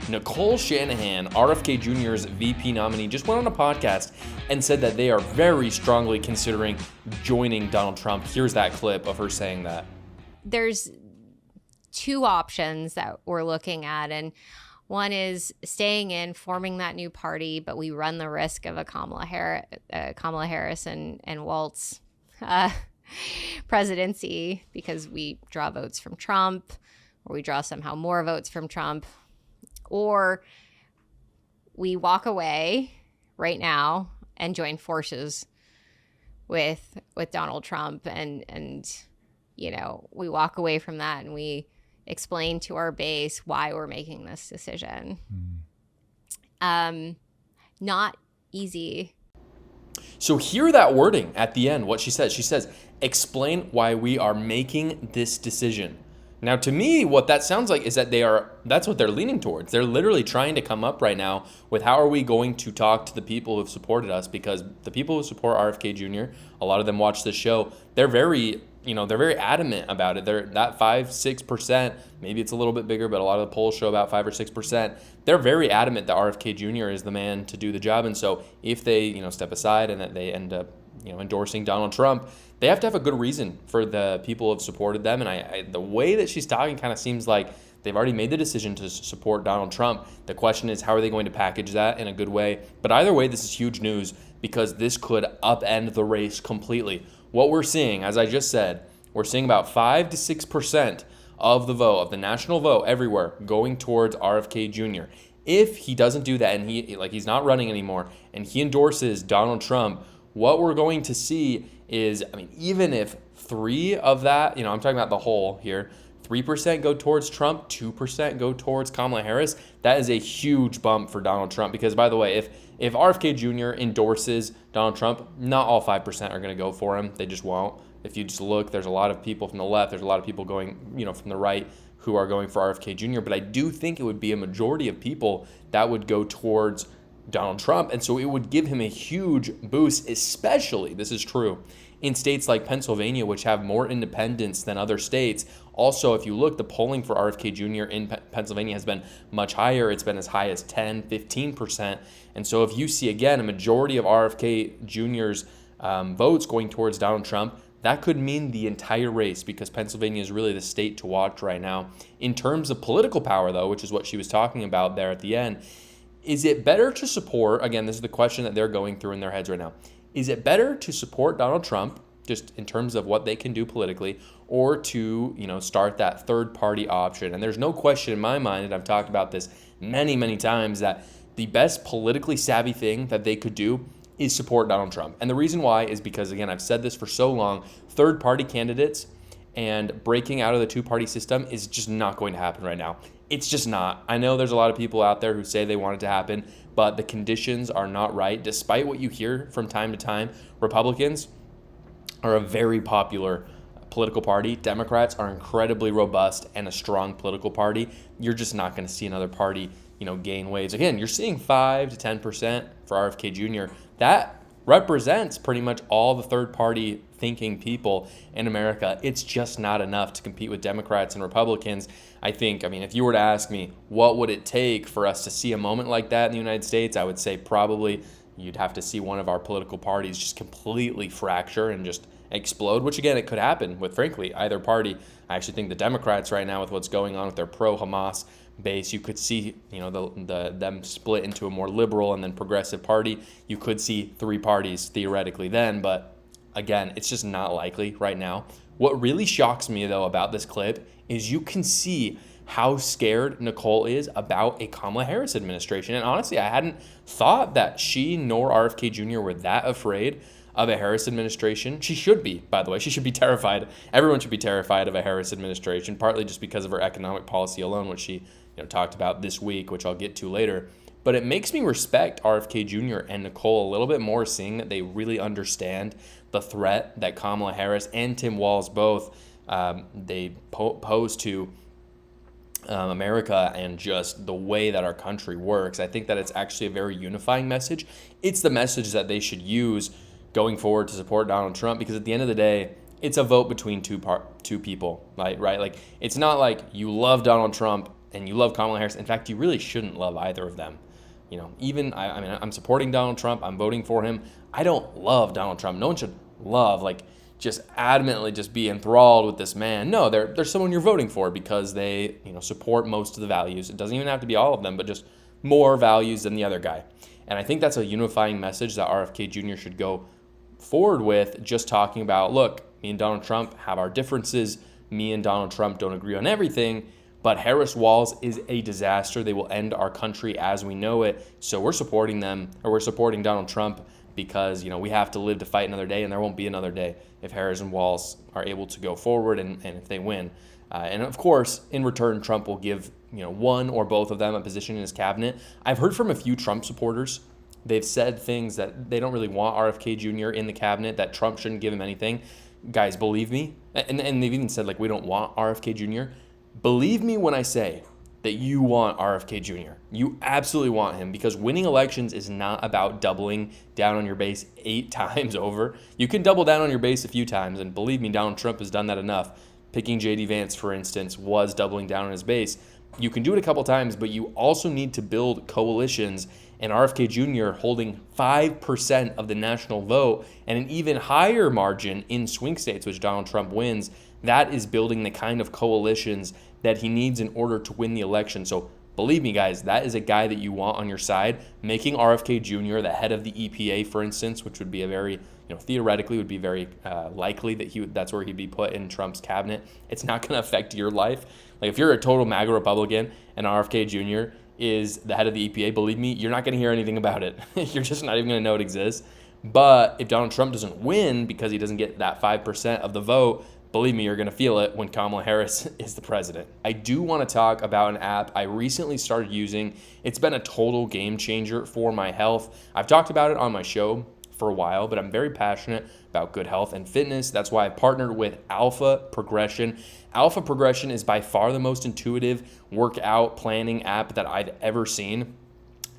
Nicole Shanahan, RFK Jr.'s VP nominee, just went on a podcast and said that they are very strongly considering joining Donald Trump. Here's that clip of her saying that. There's two options that we're looking at, and one is staying in, forming that new party, but we run the risk of a Kamala Harris and Waltz presidency because we draw votes from Trump, or we draw somehow more votes from Trump, or we walk away right now and join forces with Donald Trump, and you know, we walk away from that and we explain to our base why we're making this decision. Not easy. So hear that wording at the end, what she says. She says, explain why we are making this decision. Now, to me, what that sounds like is that that's what they're leaning towards. They're literally trying to come up right now with how are we going to talk to the people who've supported us, because the people who support RFK Jr., a lot of them watch this show, they're very adamant about it. They're that 5-6%, maybe it's a little bit bigger, but a lot of the polls show about 5 or 6%. They're very adamant that RFK Jr. is the man to do the job. And so if they, step aside and that they end up, endorsing Donald Trump, they have to have a good reason for the people who have supported them. And the way that she's talking kind of seems like they've already made the decision to support Donald Trump. The question is, how are they going to package that in a good way? But either way, this is huge news because this could upend the race completely. What we're seeing, as I just said, we're seeing about 5 to 6% of the vote, of the national vote everywhere, going towards RFK Jr. If he doesn't do that and he's not running anymore and he endorses Donald Trump, what we're going to see is, even if 3 of that, I'm talking about the whole here, 3% go towards Trump, 2% go towards Kamala Harris, that is a huge bump for Donald Trump. Because, by the way, if RFK Jr. endorses Donald Trump, not all 5% are going to go for him. They just won't. If you just look, there's a lot of people from the left, there's a lot of people going, from the right who are going for RFK Jr. But I do think it would be a majority of people that would go towards Donald Trump. And so it would give him a huge boost, especially, this is true, in states like Pennsylvania, which have more independents than other states. Also, if you look, the polling for RFK Jr. in Pennsylvania has been much higher. It's been as high as 10, 15%. And so if you see, again, a majority of RFK Jr.'s votes going towards Donald Trump, that could mean the entire race, because Pennsylvania is really the state to watch right now. In terms of political power, though, which is what she was talking about there at the end, is it better to support, again, this is the question that they're going through in their heads right now, is it better to support Donald Trump, just in terms of what they can do politically, or to, start that third party option? And there's no question in my mind, and I've talked about this many, many times, that the best politically savvy thing that they could do is support Donald Trump. And the reason why is because, again, I've said this for so long, third party candidates and breaking out of the two-party system is just not going to happen right now. It's just not. I know there's a lot of people out there who say they want it to happen, but the conditions are not right. Despite what you hear from time to time, Republicans are a very popular political party. Democrats are incredibly robust and a strong political party. You're just not going to see another party, gain waves. Again, you're seeing 5 to 10% for RFK Jr. That represents pretty much all the third party thinking people in America. It's just not enough to compete with Democrats and Republicans. I think, if you were to ask me, what would it take for us to see a moment like that in the United States? I would say probably you'd have to see one of our political parties just completely fracture and just explode, which again, it could happen with, frankly, either party. I actually think the Democrats right now, with what's going on with their pro-Hamas base, you could see, them split into a more liberal and then progressive party. You could see 3 parties theoretically then, but again, it's just not likely right now. What really shocks me, though, about this clip is you can see how scared Nicole is about a Kamala Harris administration. And honestly, I hadn't thought that she nor RFK Jr. were that afraid of a Harris administration. She should be, by the way. She should be terrified. Everyone should be terrified of a Harris administration, partly just because of her economic policy alone, which she talked about this week, which I'll get to later. But it makes me respect RFK Jr. and Nicole a little bit more, seeing that they really understand the threat that Kamala Harris and Tim Walz both they pose to America and just the way that our country works. I think that it's actually a very unifying message. It's the message that they should use going forward to support Donald Trump, because at the end of the day, it's a vote between two people, right? Like, it's not like you love Donald Trump and you love Kamala Harris. In fact, you really shouldn't love either of them. You know, even I mean, I'm supporting Donald Trump. I'm voting for him. I don't love Donald Trump. No one should love, like, just adamantly just be enthralled with this man. No, they're someone you're voting for because they, you know, support most of the values. It doesn't even have to be all of them, but just more values than the other guy. And I think that's a unifying message that RFK Jr. should go forward with, just talking about, look, me and Donald Trump have our differences. Me and Donald Trump don't agree on everything, but Harris Walls is a disaster. They will end our country as we know it. So we're supporting them, or we're supporting Donald Trump because, you know, we have to live to fight another day, and there won't be another day if Harris and Walls are able to go forward and if they win. And of course, in return, Trump will give, you know, one or both of them a position in his cabinet. I've heard from a few Trump supporters. They've said things that they don't really want RFK Jr. in the cabinet, that Trump shouldn't give him anything. Guys, believe me. And they've even said, like, we don't want RFK Jr. Believe me when I say that you want RFK Jr. You absolutely want him, because winning elections is not about doubling down on your base 8 times over. You can double down on your base a few times, and believe me, Donald Trump has done that enough. Picking J.D. Vance, for instance, was doubling down on his base. You can do it a couple times, but you also need to build coalitions, and RFK Jr. holding 5% of the national vote and an even higher margin in swing states, which Donald Trump wins. That is building the kind of coalitions that he needs in order to win the election. So believe me, guys, that is a guy that you want on your side. Making RFK Jr. the head of the EPA, for instance, which would be a very, you know, theoretically would be very likely that that's where he'd be put in Trump's cabinet. It's not going to affect your life. Like, if you're a total MAGA Republican and RFK Jr. is the head of the EPA, believe me, you're not going to hear anything about it. You're just not even going to know it exists. But if Donald Trump doesn't win because he doesn't get that 5% of the vote, believe me, you're going to feel it when Kamala Harris is the president. I do want to talk about an app I recently started using. It's been a total game changer for my health. I've talked about it on my show for a while, but I'm very passionate about good health and fitness. That's why I partnered with Alpha Progression. Alpha Progression is by far the most intuitive workout planning app that I've ever seen.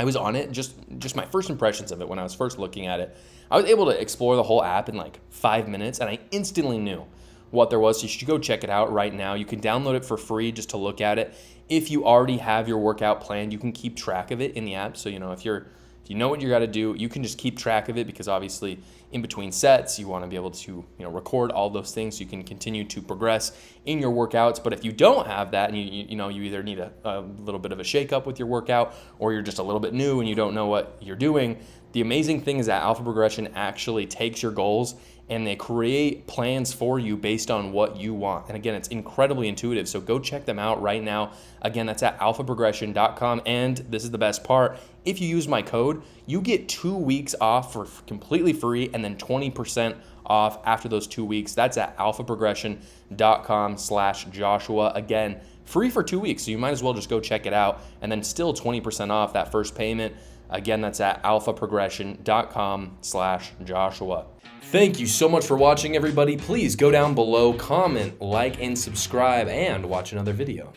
I was on it, just my first impressions of it when I was first looking at it. I was able to explore the whole app in like 5 minutes, and I instantly knew what there was. So you should go check it out right now. You can download it for free just to look at it. If you already have your workout planned, you can keep track of it in the app. So, you know, if you know what you got to do, you can just keep track of it, because obviously in between sets, you want to be able to, you know, record all those things so you can continue to progress in your workouts. But if you don't have that, and you know, you either need a little bit of a shake up with your workout, or you're just a little bit new and you don't know what you're doing, the amazing thing is that Alpha Progression actually takes your goals and they create plans for you based on what you want. And again, it's incredibly intuitive. So go check them out right now. Again, that's at alphaprogression.com. And this is the best part. If you use my code, you get 2 weeks off for completely free, and then 20% off after those 2 weeks. That's at alphaprogression.com/Joshua. Again, free for 2 weeks. So you might as well just go check it out, and then still 20% off that first payment. Again, that's at alphaprogression.com/Joshua. Thank you so much for watching, everybody. Please go down below, comment, like, and subscribe, and watch another video.